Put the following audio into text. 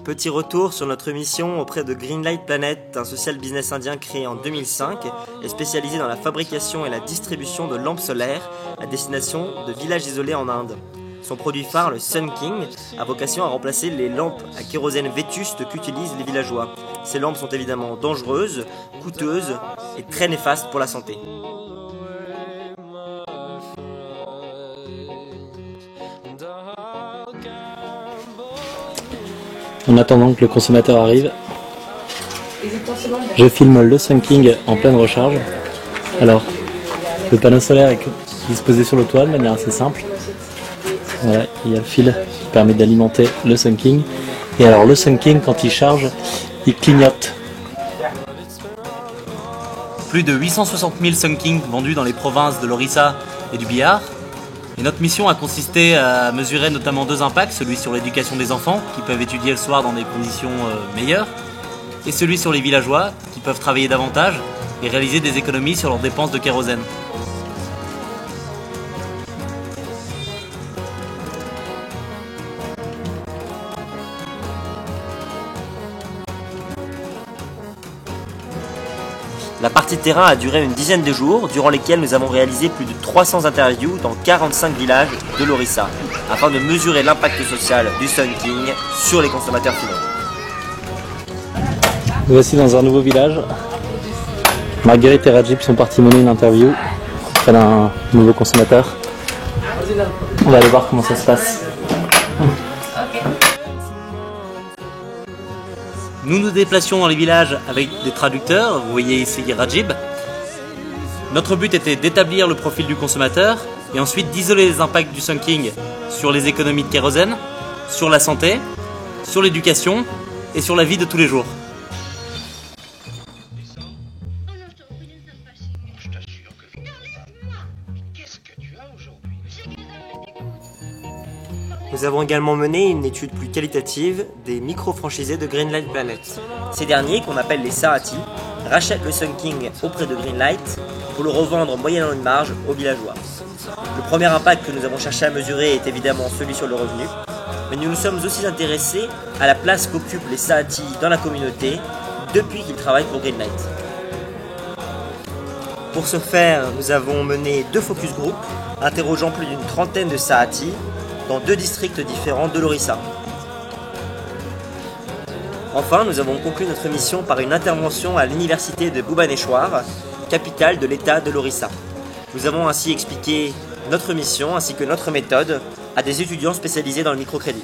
Petit retour sur notre mission auprès de Greenlight Planet, un social business indien créé en 2005 et spécialisé dans la fabrication et la distribution de lampes solaires à destination de villages isolés en Inde. Son produit phare, le Sun King, a vocation à remplacer les lampes à kérosène vétustes qu'utilisent les villageois. Ces lampes sont évidemment dangereuses, coûteuses et très néfastes pour la santé. En attendant que le consommateur arrive, je filme le Sun King en pleine recharge. Alors, le panneau solaire est disposé sur le toit de manière assez simple. Voilà, il y a le fil qui permet d'alimenter le Sun King. Et alors le Sun King, quand il charge, il clignote. Plus de 860 000 Sun King vendus dans les provinces de l'Orissa et du Bihar. Et notre mission a consisté à mesurer notamment deux impacts, celui sur l'éducation des enfants, qui peuvent étudier le soir dans des conditions meilleures, et celui sur les villageois, qui peuvent travailler davantage et réaliser des économies sur leurs dépenses de kérosène. La partie de terrain a duré une dizaine de jours, durant lesquels nous avons réalisé plus de 300 interviews dans 45 villages de l'Orissa, afin de mesurer l'impact social du Sun King sur les consommateurs finaux. Nous voici dans un nouveau village. Marguerite et Rajib sont partis mener une interview auprès d'un nouveau consommateur. On va aller voir comment ça se passe. Nous nous déplacions dans les villages avec des traducteurs, vous voyez ici Rajib. Notre but était d'établir le profil du consommateur et ensuite d'isoler les impacts du Sun King sur les économies de kérosène, sur la santé, sur l'éducation et sur la vie de tous les jours. Nous avons également mené une étude plus qualitative des micro-franchisés de Greenlight Planet. Ces derniers, qu'on appelle les Sahati, rachètent le Sun King auprès de Greenlight pour le revendre moyennant une marge aux villageois. Le premier impact que nous avons cherché à mesurer est évidemment celui sur le revenu, mais nous nous sommes aussi intéressés à la place qu'occupent les Sahati dans la communauté depuis qu'ils travaillent pour Greenlight. Pour ce faire, nous avons mené 2 focus group, interrogeant plus d'une trentaine de Sahati dans 2 districts différents de l'Orissa. Enfin, nous avons conclu notre mission par une intervention à l'université de Bhubaneswar, capitale de l'État de l'Orissa. Nous avons ainsi expliqué notre mission ainsi que notre méthode à des étudiants spécialisés dans le microcrédit.